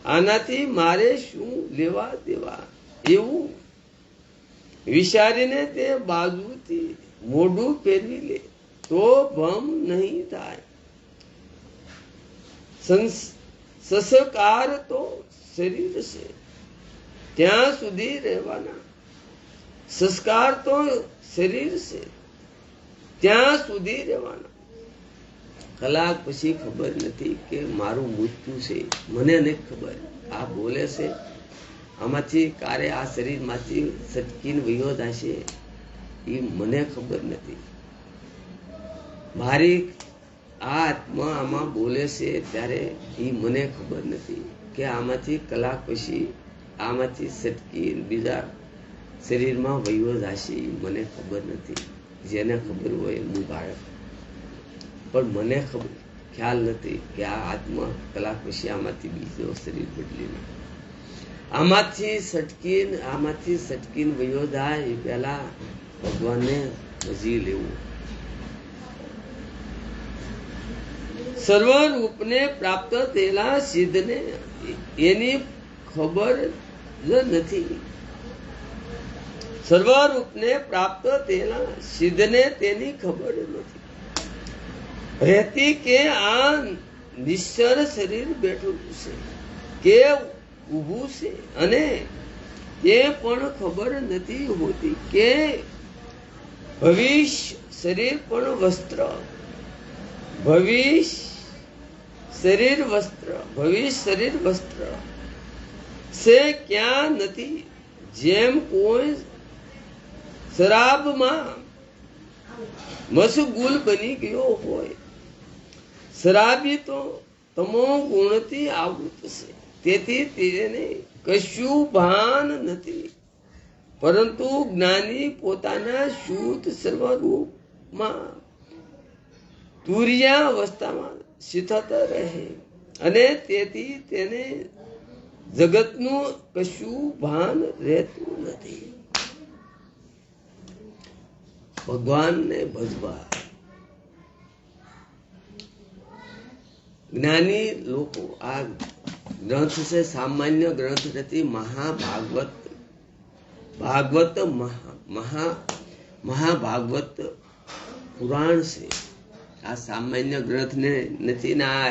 આનાથી મારે શું લેવા દેવા, એવું વિચારીને તે બાજુથી મોઢું ફેરવી લે તો ભમ નહીં થાય. સંસ્કાર તો શરીર છે ત્યાં સુધી રહેવાના. સંસ્કાર તો શરીર છે ત્યાં સુધી રહેવાના. કલાક પછી ખબર નથી કે મારું મૃત્યુ છે, મને નથી ખબર. આ બોલે છે આમાંથી કારે આ શરીરમાંથી સટકીને વયો જશે, એ મને ખબર નથી. મારી આ આત્મા આમાં બોલે છે ત્યારે એ મને ખબર નથી કે આમાંથી કલાક પછી આમાંથી સટકી બીજા શરીરમાં વયો જશે, એ મને ખબર નથી. જેને ખબર હોય હું બાળક, પણ મને ખ્યાલ નથી કે આ આત્મા કલાક પછી આમાંથી બીજો શરીર બદલીને આમાંથી સટકીને વયો જાય એ પહેલા ભગવાનને ભજી લેવું. સર્વરૂપને પ્રાપ્ત થયેલા સિદ્ધને એની ખબર જ નથી. સર્વરૂપને પ્રાપ્ત થયેલા સિદ્ધને તેની ખબર નથી રહેતી કે આ નિશ્ચર શરીર બેઠું છે કે ઊભું છે, અને તે પણ ખબર નથી હોતી કે ભવિષ્ય શરીર પણ વસ્ત્ર, ભવિષ્ય શરીર વસ્ત્ર ભવિષ્ય શરીર વસ્ત્ર સે ક્યાં નથી જેમ કોઈ શરાબમાં મશગુલ બની ગયો હોય. શરાબી તો તમો ગુણથી આવૃત છે, તેથી તેને કશું ભાન નથી. પરંતુ જ્ઞાની પોતાના શુદ્ધ સર્વરૂપમાં તુર્યા અવસ્થામાં સ્થિત રહે અને તેથી તેને જગતનું કશું ભાન રહેતું નથી. ભગવાનને ભજવા જ્ઞાની લોકો, આ ગ્રંથ છે સામાન્ય ગ્રંથ નથી, મહાભાગવત મહાભાગવત પુરાણ છે. આ સામાન્ય ગ્રંથ ને નથી ને આ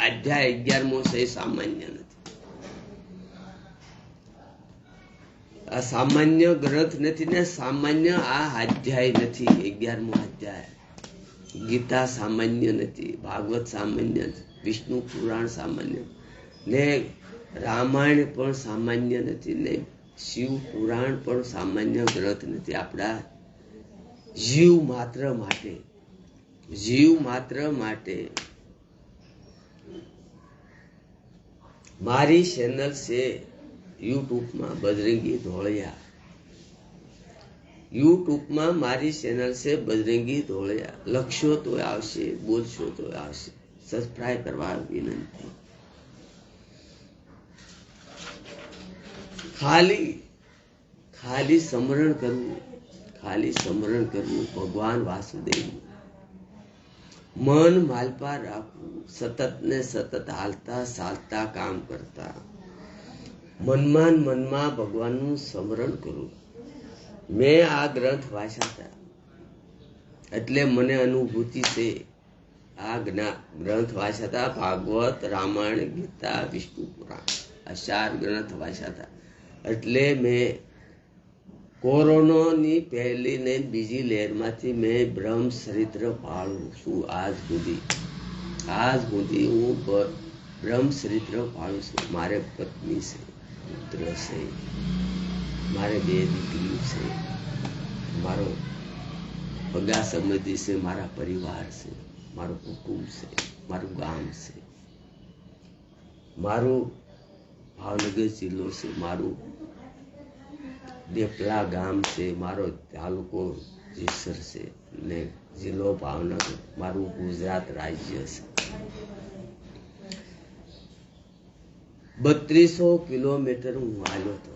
અધ્યાય 11મો છે સામાન્ય નથી. આ સામાન્ય ગ્રંથ નથી ને સામાન્ય આ અધ્યાય નથી. 11મો અધ્યાય. ગીતા સામાન્ય નથી, ભાગવત સામાન્ય, વિષ્ણુ પુરાણ સામાન્ય ને રામાયણ પણ સામાન્ય નથી ને શિવ પુરાણ પણ સામાન્ય ગ્રંથ નથી. આપણા જીવ માત્ર માટે મારી ચેનલ છે યુટ્યુબમાં બજરંગી ધોળિયા. યુટ્યુબમાં મારી ચેનલ છે બજરંગી ધોળિયા. લખશો તો આવશે, બોલશો તો આવશે. સબસ્ક્રાઇબ કરવા વિનંતી. ખાલી સ્મરણ કરવું ભગવાન વાસુદેવ. મન માલપા રાખવું, સતત ને સતત હાલતા ચાલતા કામ કરતા. મનમાં ભગવાનનું સ્મરણ કરવું. મેં આ ગ્રંથ વાંચ્યા હતા એટલે મને અનુભૂતિ છે. આ ગ્રંથ વાંચ્યા હતા, ભાગવત, રામાયણ, ગીતા, વિષ્ણુ પુરાણ, આ 4 ગ્રંથ વાંચ્યા હતા. એટલે મેં કોરોનાની પહેલી ને બીજી લહેરમાંથી મેં બ્રહ્મ ચરિત્ર પાળું છું. આજ સુધી હું બ્રહ્મ ચરિત્ર પાળું છું. મારે પત્ની છે, પુત્ર છે, મારે 2 દીકરીઓ છે, મારો પગા સંબંધી છે, મારા પરિવાર છે, મારું કુટુંબ છે, મારું ગામ છે, મારું ભાવનગર જિલ્લો છે, મારું દેપલા ગામ છે, મારો તાલુકો જેસર છે ને જિલ્લો ભાવનગર, મારું ગુજરાત રાજ્ય છે. 3200 કિલોમીટર હું હાલ્યો હતો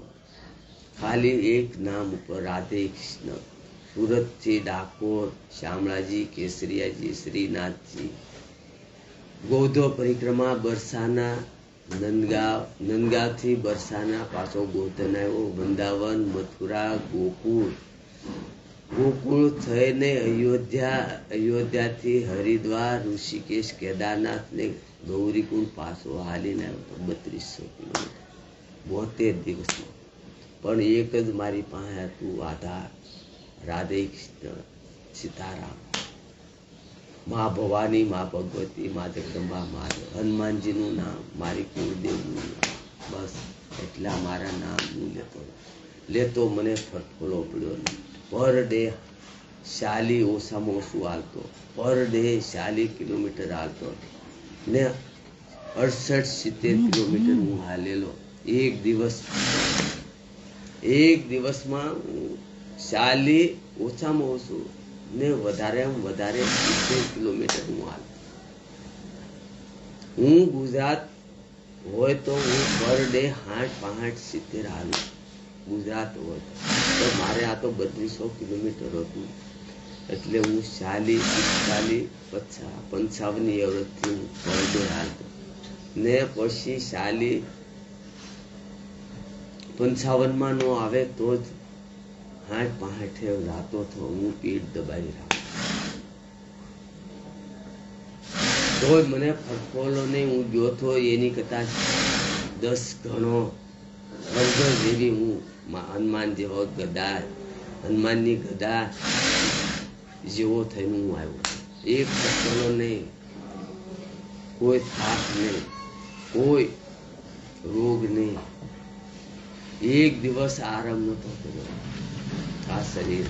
ખાલી એક નામ ઉપર, રાધે કૃષ્ણ. સુરતથી ડાકોર, શામળાજી, કેસરિયાજી, શ્રીનાથજી, ગોધો પરિક્રમા, બરસાના, નંદગાંવથી બરસાના, પાછો ગોધન આવ્યો, વૃંદાવન, મથુરા, ગોકુળ થઈને અયોધ્યાથી હરિદ્વાર, ઋષિકેશ, કેદારનાથ ને ગૌરીકુંડ પાછો હાલીને આવ્યો. 3200 કિલોમીટર 72 દિવસમાં. પણ એક જ મારી પાસે હતું આધાર, રાધે કૃષ્ણ, સીતારામ, મા ભવાની, મા ભગવતી, મા જગદંબા, મા હનુમાનજીનું નામ, મારી કુળદેવનું નામ. બસ એટલા મારા નામનું લેતો મને ફટફોલો પડ્યો નહીં. પર ડે 40 ઓછામાં ઓછું હાલતો, પર ડે 40 કિલોમીટર હાલતો ને 68-70 કિલોમીટર હું હાલેલો એક દિવસમાં. 40 ઓછામાં ઓછું ને વધારેમાં વધારે 70 કિલોમીટર હું હાલતો. હું ગુજરાત હોય તો હું પર ડે 60-65-70 હાલું. ગુજરાત હોય તો મારે આ તો 3200 કિલોમીટર હતું એટલે હું 40-45-55 એવરેજથી હું પર ડે હાલતો ને પછી 40-55 નો આવે તો જ 60-65 રાતો તો હું પીઠ દબાવી રાખું. તોય મને ફટફોલો નહીં. હું ગયો તો એની કરતા 10 ગણો વર્ગ જેવી હું હનુમાન જેવો ગદા, હનુમાનની ગદા જેવો થઈને હું આવ્યો. એક ફટફોલો નહીં. કોઈ થાક નહીં, કોઈ રોગ નહીં. એક દિવસ આરામ નતો કર્યો. આ શરીર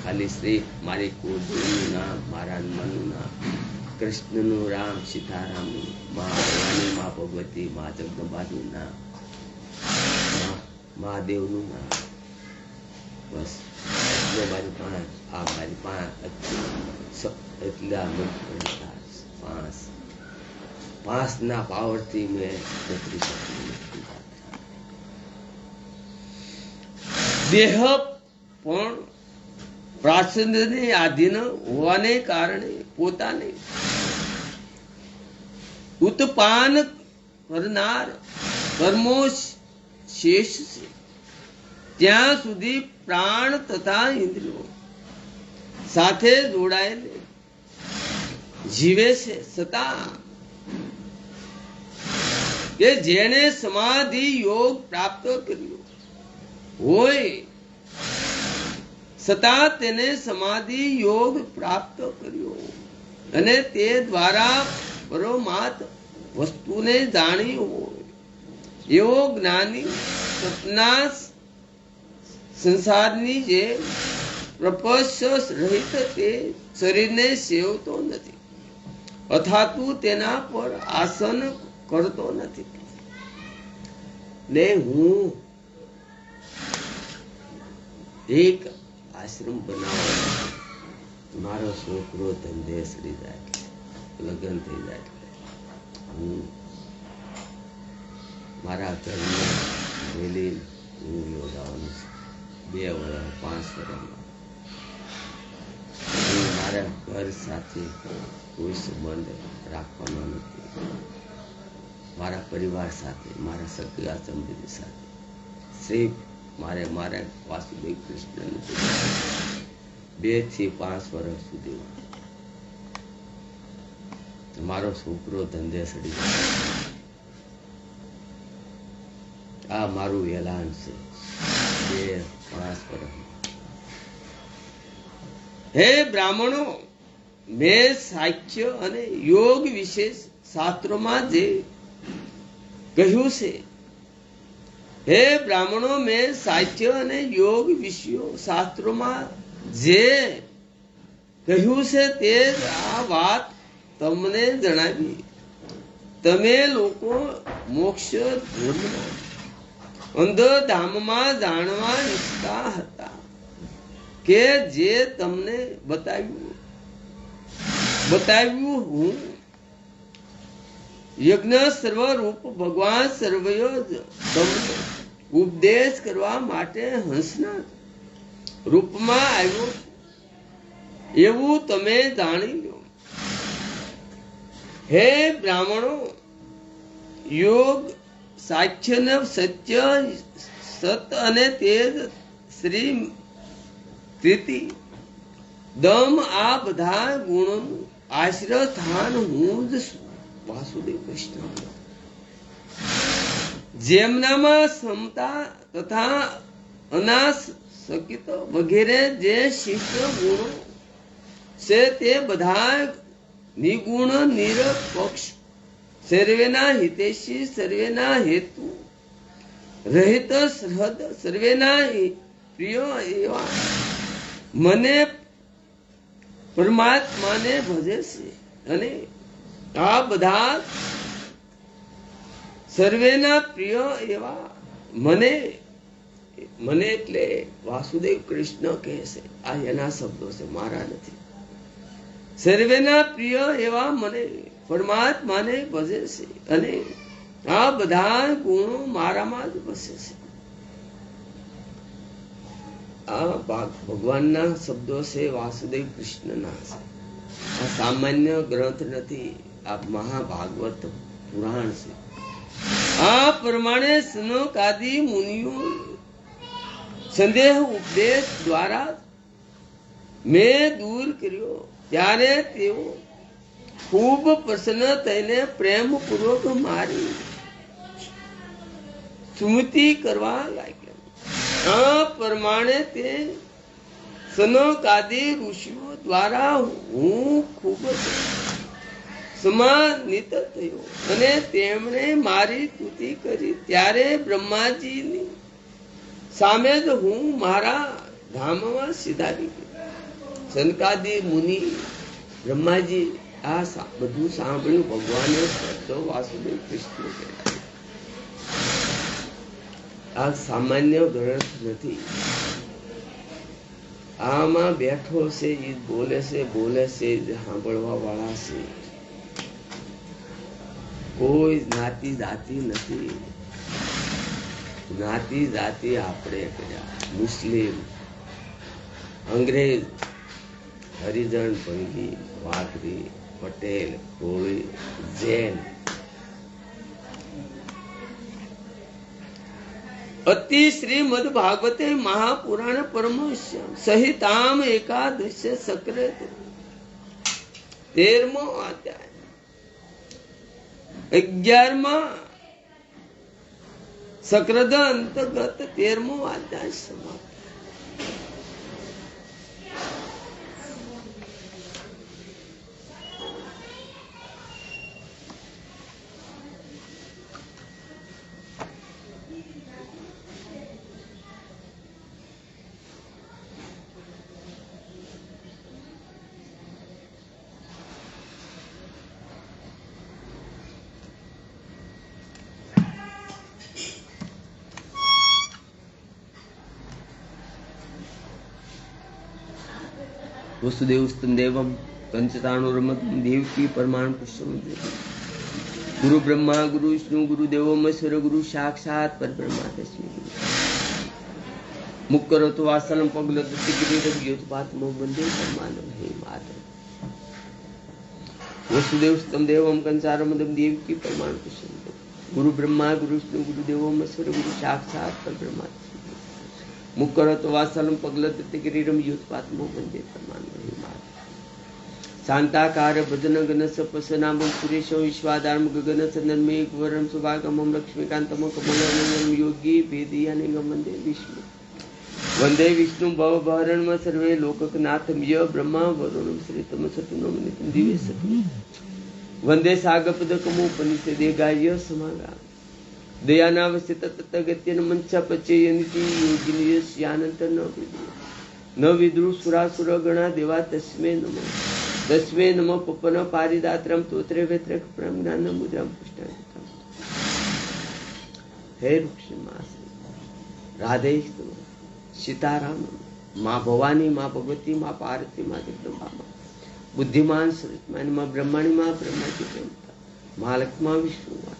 ખાલી શ્રી મારી કુળદેવીનું નામ, મારા હનુમાનનું નામ, કૃષ્ણનું, રામ સીતારામનું, મા ભવાની, મા ભગવતી, મા જગદંબાનું નામ, મહાદેવનું નામ. બસ એટલે મારી પાંચ, આ મારી પાંચ એટલા પાંચ ના પાવરથી મેં નથી શકું. દેહ પણ પ્રાચંદને આધીન હોવાને કારણે પોતાને ઉત્પાન કરનાર કર્મો શેષ છે. ત્યાં સુધી પ્રાણ તથા ઇન્દ્રિયો સાથે જોડાયેલે જીવે છે. છતાં કે જેણે સમાધિ યોગ પ્રાપ્ત કર્યો હોય, છતાં તેને સમાધિ યોગ પ્રાપ્ત કર્યો અને તે દ્વારા પરમાત્મ વસ્તુને જાણી હોય એવો જ્ઞાની સપના સંસારની જે પ્રપંચ રહિત તે શરીરને સેવતો નથી, અથાતું તેના પર આસન કરતો નથી. ને હું એક આશ્રમ બનાવો, મારો છોકરો ધંધે સડી જાય, લગ્ન થઈ જાય, હું મારા ઘરને મેલી હું યોગાવાનું છું. 2 વર્ષ 5 વર્ષમાં મારા ઘર સાથે કોઈ સંબંધ રાખવાનો નથી. મારા પરિવાર સાથે, મારા સગા સંબંધી સાથે શ્રી મારે વાસુદેવ કૃષ્ણ 2 થી 5 વર્ષ સુધી મારો છોકરો ધંધે સડી જાય. આ મારું એલાન છે 2-5 વર્ષ. હે બ્રાહ્મણો, મેં સાખ્ય અને યોગ વિશે શાસ્ત્રોમાં જે કહ્યું છે, હે બ્રાહ્મણો, મેં સાખ્ય અને યોગ વિષયો શાસ્ત્રોમાં જે કહ્યું છે તે આ વાત તમને જણાવી. તમે લોકો મોક્ષ ધર્મના અંધધામમાં જાણવા ઈચ્છતા હતા કે જે તમને બતાવ્યું હું યજ્ઞ સર્વરૂપ ભગવાન સર્વયો તમને ઉપદેશ કરવા માટે હંસના રૂપમાં આવ્યો એવું તમે જાણી લો. હે બ્રાહ્મણો, યોગ, સાખ્ય ને સત્ય, સત અને તેજ, શ્રી પ્રીતિ, દમ, આ બધા ગુણોનું આશ્રય સ્થાન હું જ છું, વાસુદેવ કૃષ્ણ. જેમનામાં સમતા તથા અનાસક્ત વગેરે જે શિષ્ટ ગુણો છે તે બધા નિગુણ, નિરપક્ષ, સર્વેના હિતેશી, સર્વેના હેતુ રહિત, સહૃદ, સર્વેના પ્રિય એવા મને પરમાત્માને ભજે છે. અને આ બધા સર્વેના પ્રિય એવા મને એટલે વાસુદેવ કૃષ્ણ કહે છે. આ એના શબ્દો છે, મારા નથી. સર્વેના પ્રિય એવા મને પરમાત્માને ભજે છે અને આ બધા ગુણો મારામાં જ વસે છે. આ ભગવાનના શબ્દો છે, વાસુદેવ કૃષ્ણના છે. આ સામાન્ય ગ્રંથ નથી, આ મહાભાગવત પુરાણ છે. આ પ્રમાણે સનકાદિ મુનિઓ સંદેહ ઉપદેશ દ્વારા મેં દૂર કર્યો ત્યારે તેઓ ખૂબ પ્રસન્ન થઈને પ્રેમપૂર્વક મારી સ્તુતિ કરવા લાગ્યા. આ પ્રમાણે તે સનકાદિ ઋષિઓ દ્વારા હું ખૂબ સમાનિત થયો અને તેમણે મારી સ્તુતિ કરી. ત્યારે બ્રહ્માજીની સામે જ હું મારા ધામમાં સિધારી ગયો. સનકાદી મુનિ બ્રહ્માજી આ બધું સાંભળ્યું. ભગવાને શબ્દો વાસુદેવ કૃષ્ણ કહ્યા. આ સામાન્ય ગ્રંથ નથી. આમાં બેઠો છે એ બોલે છે સાંભળવા વાળા છે. કોઈ જ્ઞાતિ જાતિ નથી. જ્ઞાતિ જાતિ આપણે કર્યા. મુસ્લિમ, અંગ્રેજ, હરિજન, ભંગી, વાઘરી, પટેલ, કોળી, જૈન, અતિ શ્રીમદ ભાગવતે મહાપુરાણ પરમશ્યામ સહિતામ એકાદશ સક્રત 13મો અધ્યાય 11મા સક્રદ અંતર્ગત 13મો અધ્યાય સમાપ્ત. वसुदेवस्तम देवम कंचताणुरमतं देवकी परमाणु पुष्पम. गुरु ब्रह्मा गुरु विष्णु गुरु देवो महेश्वर गुरु साक्षात परब्रह्मा तस्मै गुरु. मुख करो तो वासलम पगलो तो सिगरेट योतपात्मो वंदे परमाणु हे माधव. वसुदेवस्तम देवम कंचताणुरमतं देवकी परमाणु पुष्पम. गुरु ब्रह्मा गुरु विष्णु गुरु देवो महेश्वर गुरु साक्षात परब्रह्मा. मुख करो तो वासलम पगलत किरीटम युत्पात्मो वंदे परमाणु. शांताकार भजन गण सपसनाम सुरेशो विश्वाधारम गगन सन्दनमे वरम सुभागमम लक्ष्मीकांतम कमलम योगी भेदियानिगम वंदे विष्णु. वंदे विष्णु भवभरणम सर्वे लोकनाथम य ब्रह्मा वरुणम श्रीतम सतुनम नित्यम दिवे सतु. वंदे सागपदकमोपनिषदे गाय समागा दयानावश्य तत्तगत्यन मंचा पचयनिति योगिनियस्यानंतर न विद्रु सुरासुर गणा देवा तस्मै नमः. दस्मै नमः पपन पारिदात्रम तोत्रे वेत्रे कप्रम ज्ञान मुद्राम पुष्टाम. हे रुक्ष्मास राधे सीताराम माँ भवानी माँ भगवती माँ पार्वती माँ जगदम्बा माँ बुद्धिमान सरस्वती माँ ब्रह्मणी माँ ब्रह्मा की प्रेमता माँ लक्ष्मा विष्णु माँ.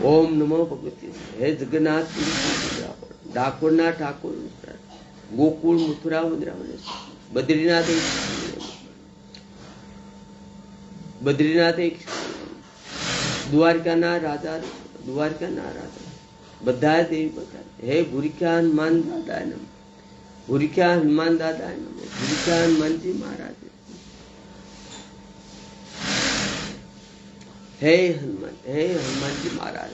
ओम नमो भगवती. हे जगन्नाथ ડાકોરના ઠાકોર ગોકુળ મથુરા વૃંદાવન બદ્રીનાથ એક દ્વારકાના રાજા બધા દેવી બધા. હે ભૂરિકા હનુમાન દાદા નમ. ભૂરિકા હનુમાન દાદા નમ. ભૂરિકા હનુમાનજી મહારાજ. हे हनुमान जी महाराज.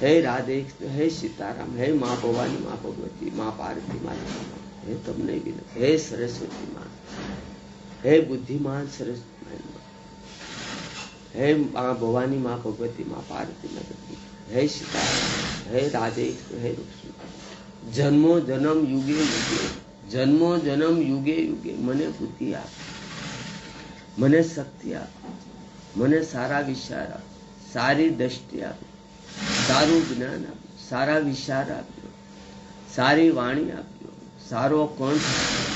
हे राधे हे सीताराम. हे माँ भवानी माँ भगवती माँ पार्वती माँ हे तमने भी. हे सरस्वती माँ. हे बुद्धिमान सरस्वती माँ. हे माँ भवानी माँ भगवती माँ पार्वती माँ. हे सीताराम. हे राधे हे रुक्ष्मी. जन्मो जन्म युगे युगे मने बुद्धि आप, मने शक्ति आप, મને સારા વિચાર આપ્યો, સારી દ્રષ્ટિ આપી, સારું જ્ઞાન આપ્યું, સારા વિચાર આપ્યો, સારી વાણી આપ્યો, સારો કંઠ આપ્યો,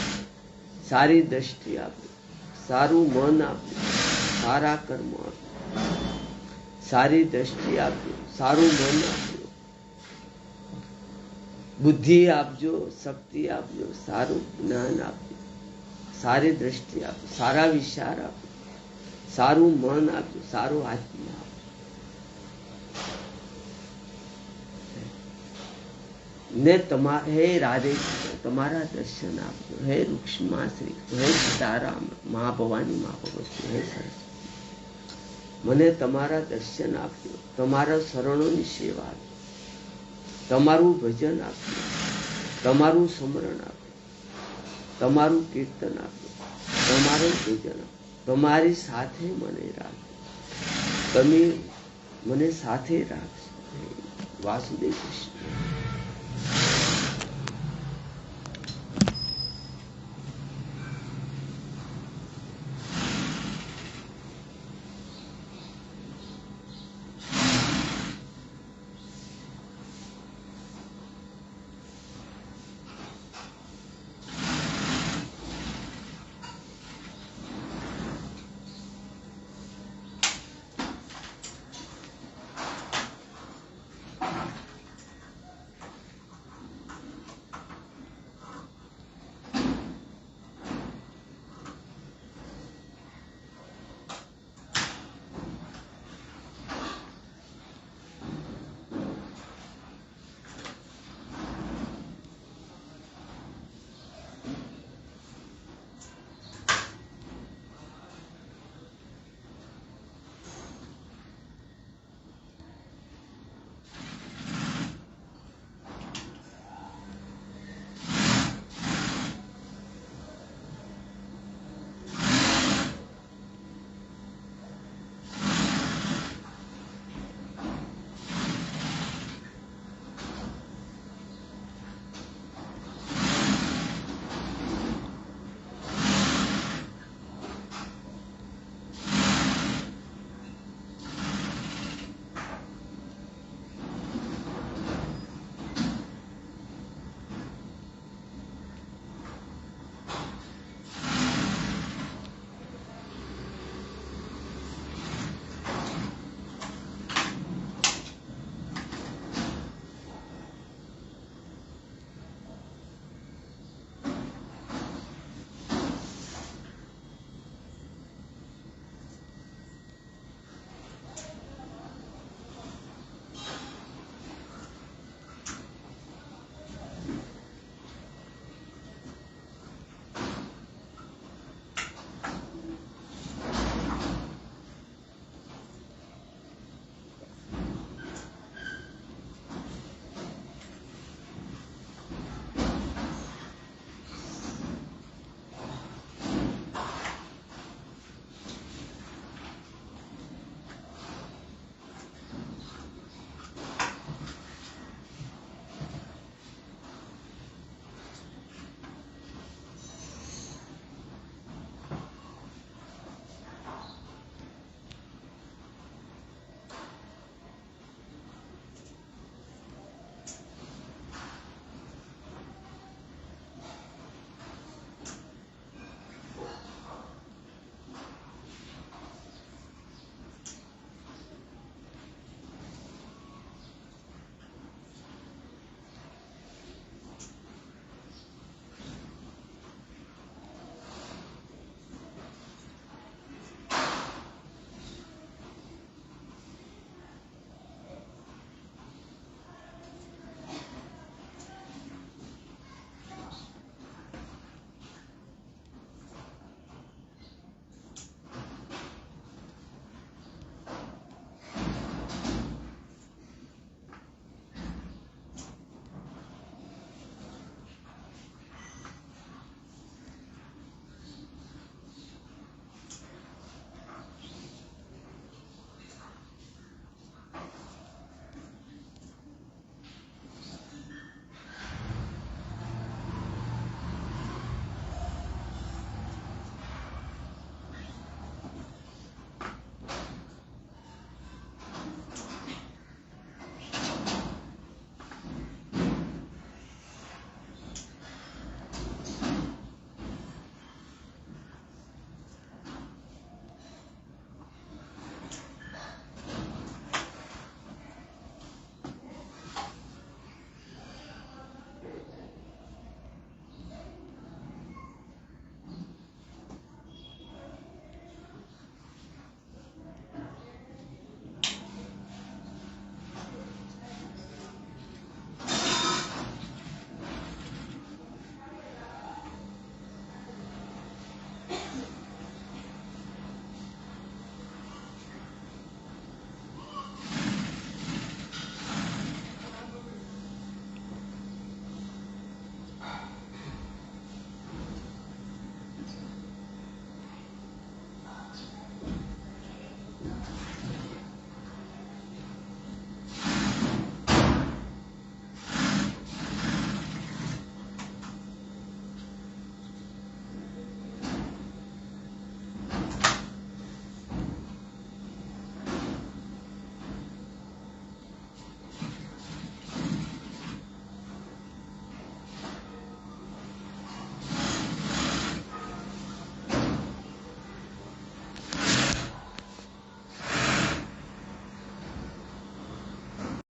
સારી દ્રષ્ટિ આપ્યો, સારું મન આપ્યું, સારા કર્મ આપ્યું, સારી દ્રષ્ટિ આપ્યો, સારું મન આપ્યું, બુદ્ધિ આપજો, શક્તિ આપજો, સારું જ્ઞાન આપ્યું, સારી દ્રષ્ટિ આપ્યો, સારા વિચાર આપ્યો, સારું મન આપજો, સારું આત્મા આપજો. ને હે રાધે તમારા દર્શન આપજો. હે રૂક્ષ્માશ્રી. હે સીતારામ મા ભવાની મા ભગવતી. હે સરસ્વતી મને તમારા દર્શન આપજો. તમારા શરણોની સેવા આપજો. તમારું ભજન આપજો. તમારું સ્મરણ આપજો. તમારું કીર્તન આપજો. તમારું પૂજન આપજો. તમારી સાથે મને રાખો, તમે મને સાથે રાખશો. વાસુદેવ કૃષ્ણ.